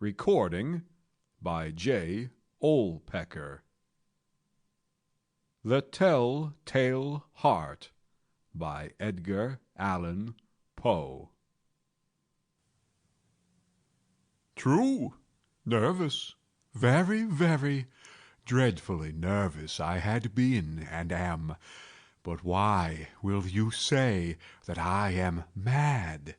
Recording by J. Olpecker. The Tell-Tale Heart by Edgar Allan Poe. True, nervous, very, very dreadfully nervous I had been and am. But why will you say that I am mad?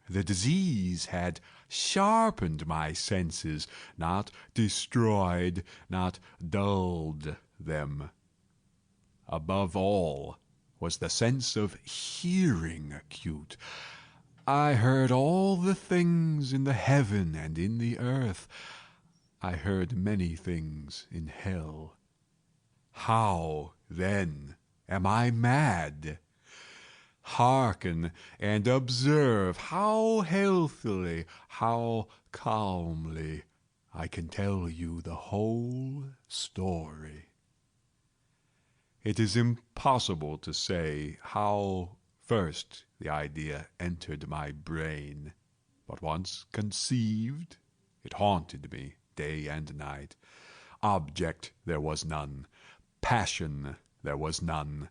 The disease had sharpened my senses, not destroyed, not dulled them. Above all was the sense of hearing acute. I heard all the things in the heaven and in the earth. I heard many things in hell. How, then, am I mad? Hearken and observe how healthily, how calmly I can tell you the whole story. It is impossible to say how first the idea entered my brain, but once conceived, it haunted me day and night. Object there was none, passion there was none.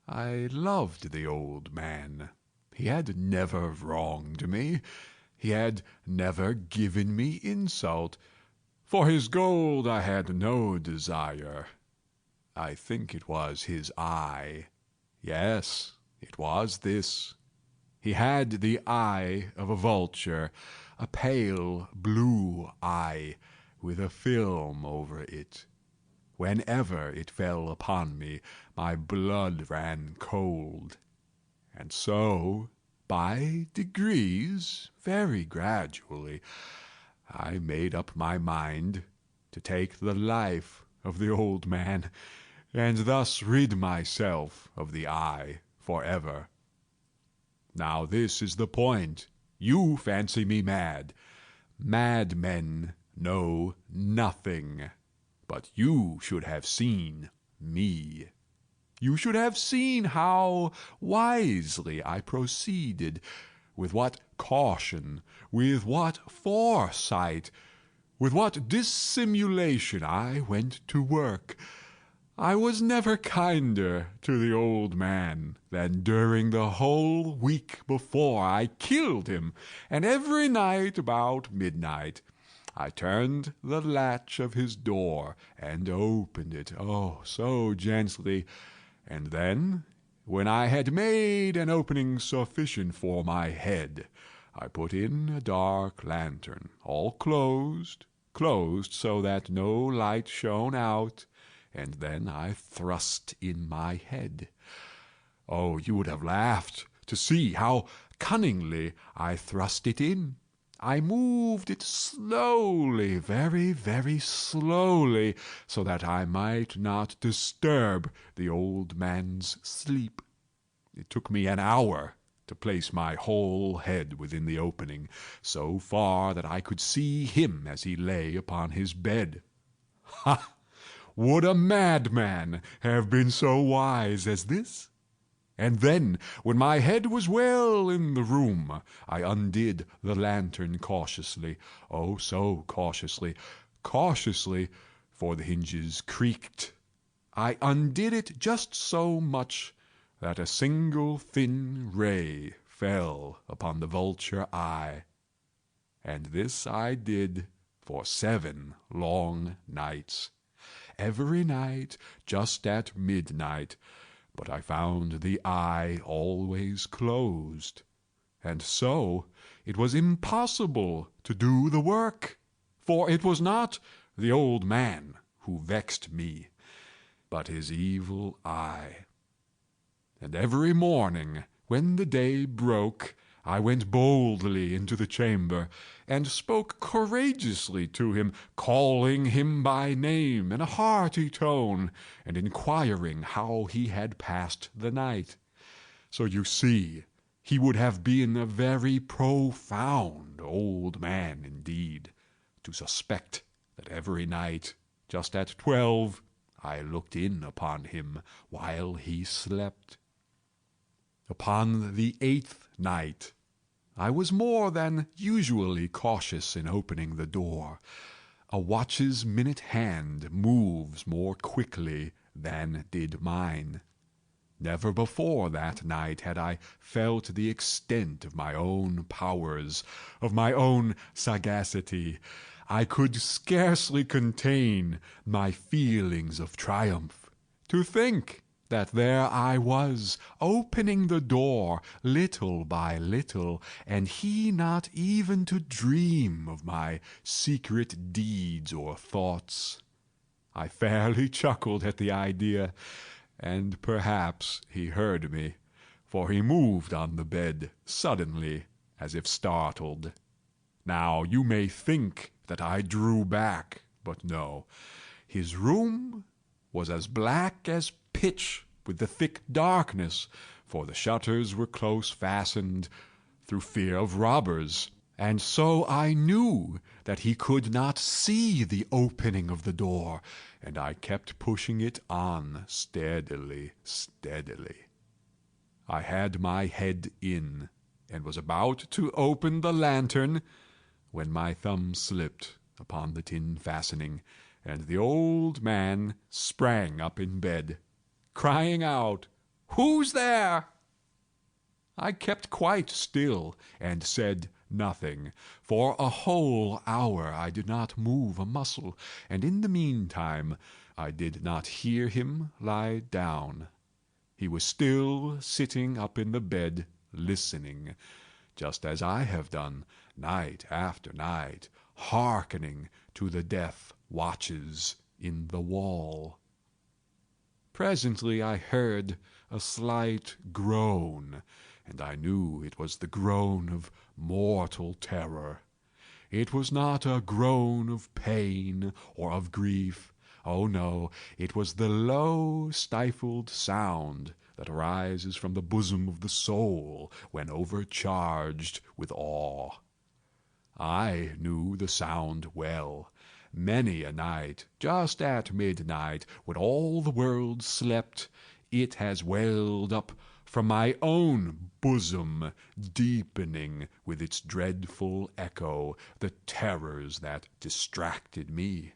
I loved the old man. He had never wronged me. He had never given me insult. For his gold I had no desire. I think it was his eye. Yes, it was this. He had the eye of a vulture, a pale blue eye with a film over it. Whenever it fell upon me, my blood ran cold. And so, by degrees, very gradually, I made up my mind to take the life of the old man, and thus rid myself of the eye forever. Now this is the point. You fancy me mad. Madmen know nothing. But you should have seen me. You should have seen how wisely I proceeded, with what caution, with what foresight, with what dissimulation I went to work. I was never kinder to the old man than during the whole week before I killed him, and every night about midnight I turned the latch of his door and opened it, oh, so gently. And then, when I had made an opening sufficient for my head, I put in a dark lantern, all closed so that no light shone out, and then I thrust in my head. Oh, you would have laughed to see how cunningly I thrust it in. I moved it slowly, very, very slowly, so that I might not disturb the old man's sleep. It took me an hour to place my whole head within the opening, so far that I could see him as he lay upon his bed. Ha! Would a madman have been so wise as this? And then, when my head was well in the room, I undid the lantern cautiously, oh, so cautiously, for the hinges creaked. I undid it just so much that a single thin ray fell upon the vulture eye. And this I did for 7 long nights. Every night, just at midnight, but I found the eye always closed, and so it was impossible to do the work, for it was not the old man who vexed me, but his evil eye. And every morning, when the day broke, I went boldly into the chamber, and spoke courageously to him, calling him by name in a hearty tone, and inquiring how he had passed the night. So you see, he would have been a very profound old man indeed, to suspect that every night, just at 12, I looked in upon him while he slept. Upon the 8th night, I was more than usually cautious in opening the door. A watch's minute hand moves more quickly than did mine. Never before that night had I felt the extent of my own powers, of my own sagacity. I could scarcely contain my feelings of triumph. To think that there I was, opening the door little by little, and he not even to dream of my secret deeds or thoughts. I fairly chuckled at the idea, and perhaps he heard me, for he moved on the bed suddenly, as if startled. Now you may think that I drew back, but no. His room was as black as pitch with the thick darkness, for the shutters were close fastened through fear of robbers. And so I knew that he could not see the opening of the door, and I kept pushing it on steadily, steadily. I had my head in, and was about to open the lantern, when my thumb slipped upon the tin fastening, and the old man sprang up in bed, crying out, "Who's there?" I kept quite still and said nothing. For a whole hour I did not move a muscle, and in the meantime I did not hear him lie down. He was still sitting up in the bed, listening, just as I have done night after night, hearkening to the death watches in the wall. Presently I heard a slight groan, and I knew it was the groan of mortal terror. It was not a groan of pain or of grief. Oh no, it was the low, stifled sound that arises from the bosom of the soul when overcharged with awe. I knew the sound well. Many a night, just at midnight, when all the world slept, it has welled up from my own bosom, deepening with its dreadful echo the terrors that distracted me.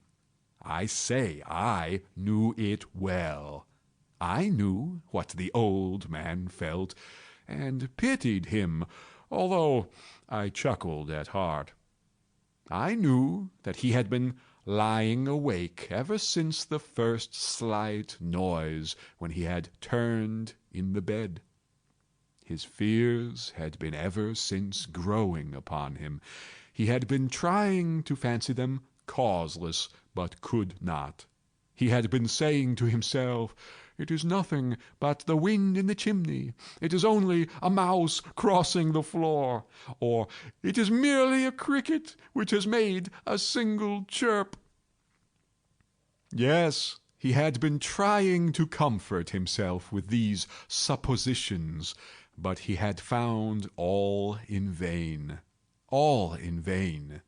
I say I knew it well. I knew what the old man felt, and pitied him, although I chuckled at heart. I knew that he had been lying awake ever since the first slight noise when he had turned in the bed. His fears had been ever since growing upon him. He had been trying to fancy them causeless, but could not. He had been saying to himself, "It is nothing but the wind in the chimney. It is only a mouse crossing the floor," or "It is merely a cricket which has made a single chirp." Yes, he had been trying to comfort himself with these suppositions, but he had found all in vain. All in vain,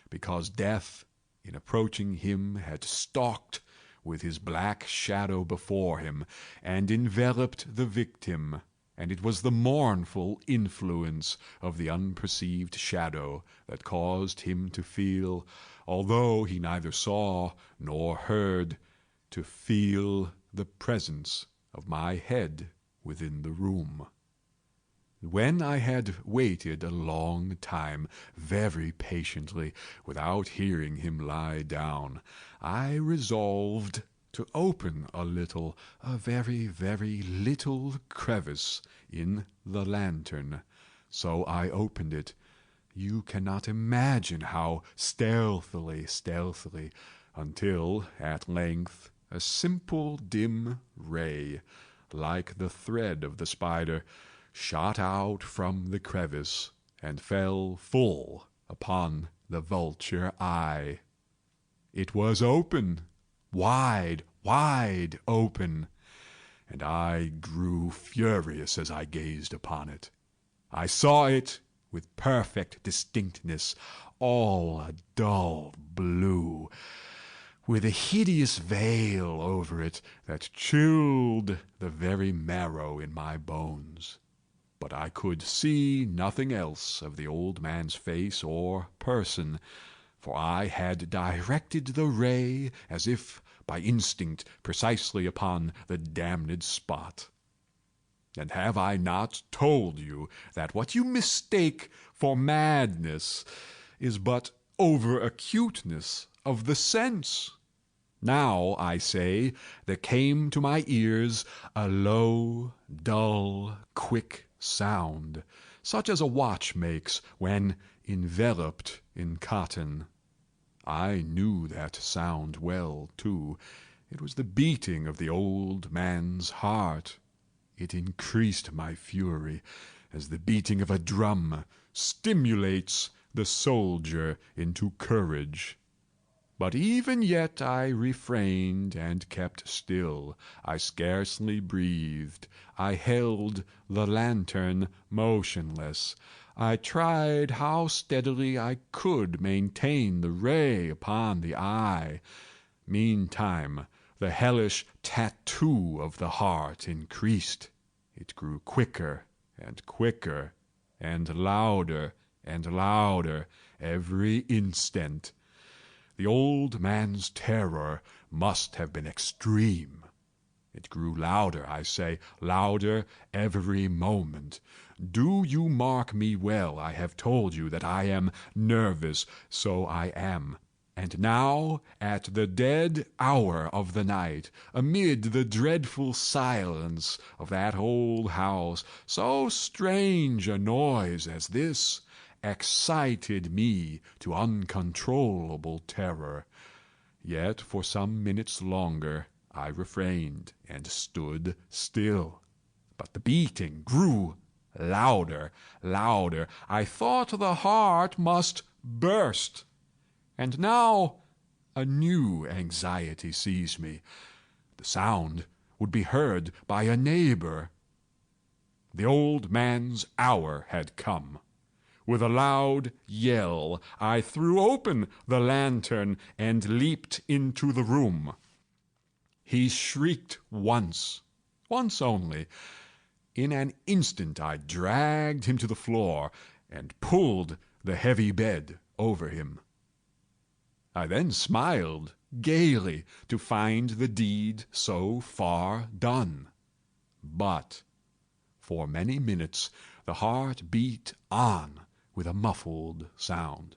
because death, in approaching him, had stalked with his black shadow before him, and enveloped the victim, and it was the mournful influence of the unperceived shadow that caused him to feel, although he neither saw nor heard, to feel the presence of my head within the room. When I had waited a long time, very patiently, without hearing him lie down, I resolved to open a little, a very, very little crevice in the lantern. So I opened it. You cannot imagine how stealthily, until at length a simple dim ray, like the thread of the spider, shot out from the crevice and fell full upon the vulture eye. It was open, wide, wide open, and I grew furious as I gazed upon it. I saw it with perfect distinctness, all a dull blue, with a hideous veil over it that chilled the very marrow in my bones. but I could see nothing else of the old man's face or person, for I had directed the ray, as if by instinct, precisely upon the damned spot. And have I not told you that what you mistake for madness is but over-acuteness of the sense? Now, I say, there came to my ears a low, dull, quick sound, such as a watch makes when enveloped in cotton. I knew that sound well, too. It was the beating of the old man's heart. It increased my fury, as the beating of a drum stimulates the soldier into courage. But even yet I refrained and kept still. I scarcely breathed. I held the lantern motionless. I tried how steadily I could maintain the ray upon the eye. Meantime, the hellish tattoo of the heart increased. It grew quicker and quicker, and louder every instant. The old man's terror must have been extreme. It grew louder, I say, louder every moment. Do you mark me well? I have told you that I am nervous, so I am. And now, at the dead hour of the night, amid the dreadful silence of that old house, so strange a noise as this excited me to uncontrollable terror. Yet for some minutes longer I refrained and stood still. But the beating grew louder. I thought the heart must burst. And now a new anxiety seized me. The sound would be heard by a neighbor. The old man's hour had come. With a loud yell, I threw open the lantern and leaped into the room. He shrieked once only. In an instant I dragged him to the floor and pulled the heavy bed over him. I then smiled gaily to find the deed so far done. But for many minutes the heart beat on with a muffled sound.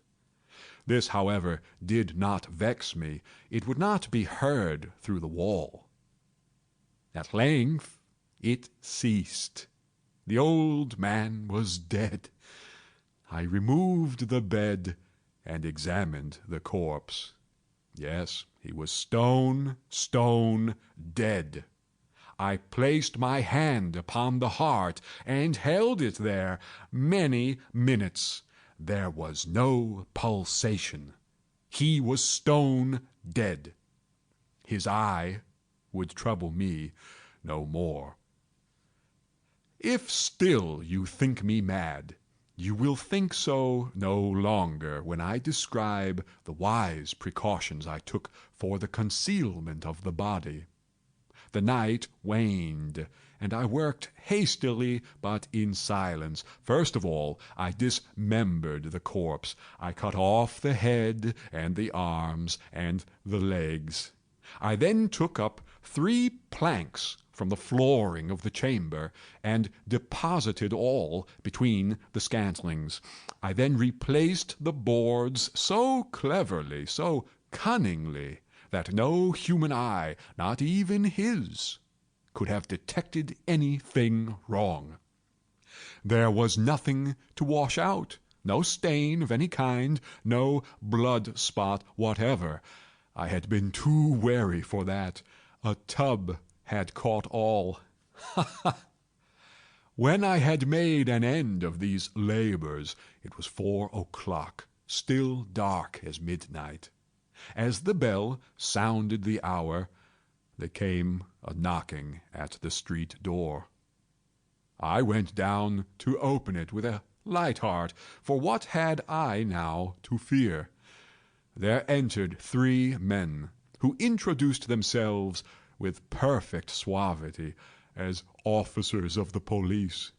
This, however, did not vex me. It would not be heard through the wall. At length it ceased. The old man was dead. I removed the bed and examined the corpse. Yes, he was stone dead. I placed my hand upon the heart and held it there many minutes. There was no pulsation. He was stone dead. His eye would trouble me no more. If still you think me mad, you will think so no longer when I describe the wise precautions I took for the concealment of the body. The night waned, and I worked hastily but in silence. First of all, I dismembered the corpse. I cut off the head and the arms and the legs. I then took up 3 planks from the flooring of the chamber and deposited all between the scantlings. I then replaced the boards so cleverly, so cunningly, that no human eye, not even his, could have detected anything wrong. There was nothing to wash out, no stain of any kind, no blood spot whatever. I had been too wary for that. A tub had caught all. When I had made an end of these labors, it was 4 o'clock, still dark as midnight. As the bell sounded the hour, there came a knocking at the street door. I went down to open it with a light heart, for what had I now to fear? There entered 3 men, who introduced themselves with perfect suavity as officers of the police.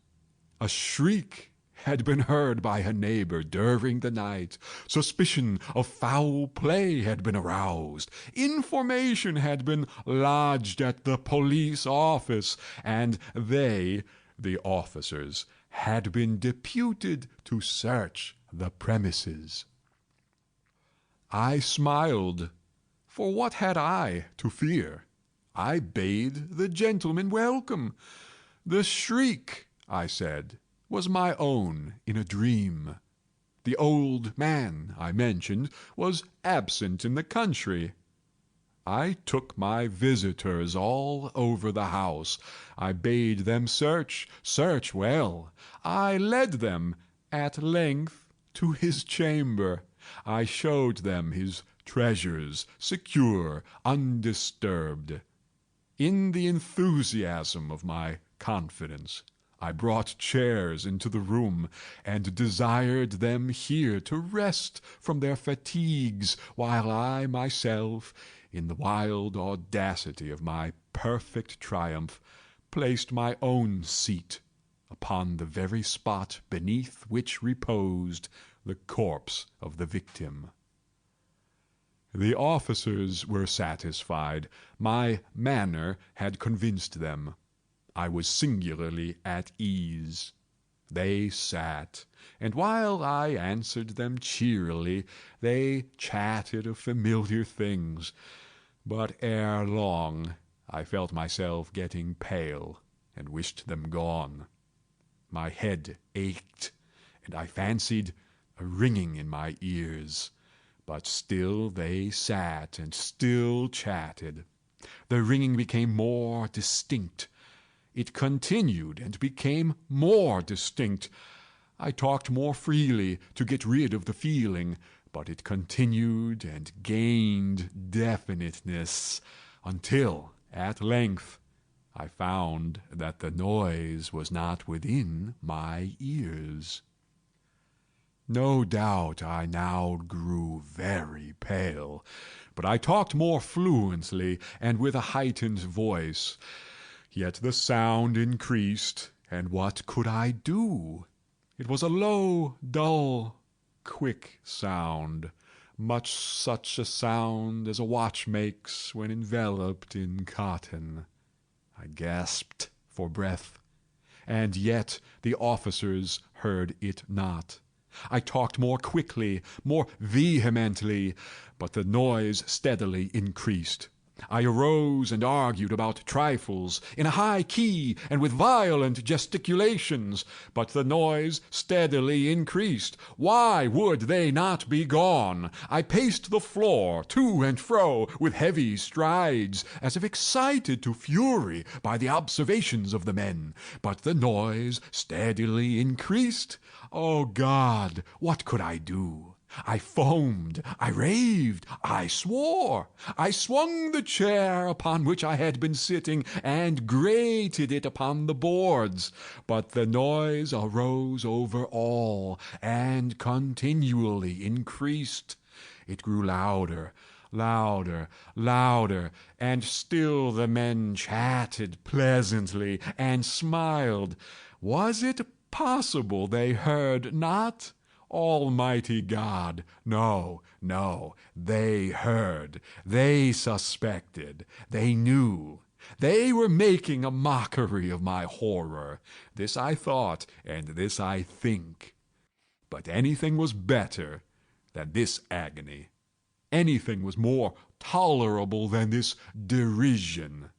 A shriek had been heard by a neighbor during the night. Suspicion of foul play had been aroused. Information had been lodged at the police office, and they, the officers, had been deputed to search the premises. I smiled, for what had I to fear? I bade the gentleman welcome. The shriek, I said, was my own in a dream. The old man, I mentioned, was absent in the country. I took my visitors all over the house. I bade them search well. I led them, at length, to his chamber. I showed them his treasures, secure, undisturbed. In the enthusiasm of my confidence, I brought chairs into the room and desired them here to rest from their fatigues, while I myself, in the wild audacity of my perfect triumph, placed my own seat upon the very spot beneath which reposed the corpse of the victim. The officers were satisfied. My manner had convinced them. I was singularly at ease. They sat, and while I answered them cheerily, they chatted of familiar things. But ere long I felt myself getting pale, and wished them gone. My head ached, and I fancied a ringing in my ears. But still they sat and still chatted. The ringing became more distinct. It continued and became more distinct. I talked more freely to get rid of the feeling, but it continued and gained definiteness until, at length, I found that the noise was not within my ears. No doubt I now grew very pale, but I talked more fluently and with a heightened voice. Yet the sound increased, and what could I do? It was a low, dull, quick sound, much such a sound as a watch makes when enveloped in cotton. I gasped for breath, and yet the officers heard it not. I talked more quickly, more vehemently, but the noise steadily increased. I arose and argued about trifles, in a high key and with violent gesticulations, but the noise steadily increased. Why would they not be gone? I paced the floor to and fro with heavy strides, as if excited to fury by the observations of the men, but the noise steadily increased. Oh God, what could I do? I foamed, I raved, I swore. I swung the chair upon which I had been sitting and grated it upon the boards. But the noise arose over all and continually increased. It grew louder, louder, louder, and still the men chatted pleasantly and smiled. Was it possible they heard not? Almighty God, no, no, they heard, they suspected, they knew. They were making a mockery of my horror. This I thought, and this I think. But anything was better than this agony. Anything was more tolerable than this derision.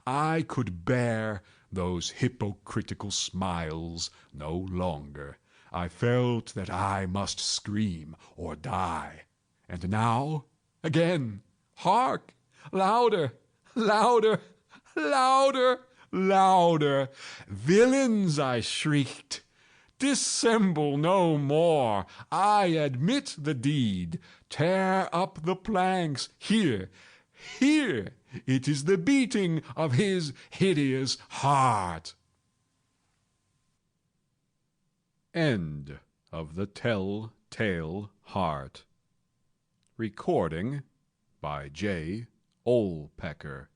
I could bear those hypocritical smiles no longer. I felt that I must scream or die. And now, again, hark! Louder, louder, louder, louder! Villains, I shrieked, dissemble no more. I admit the deed. Tear up the planks. Here, here, it is the beating of his hideous heart. End of the Tell-Tale Heart. Recording by J. Olpecker.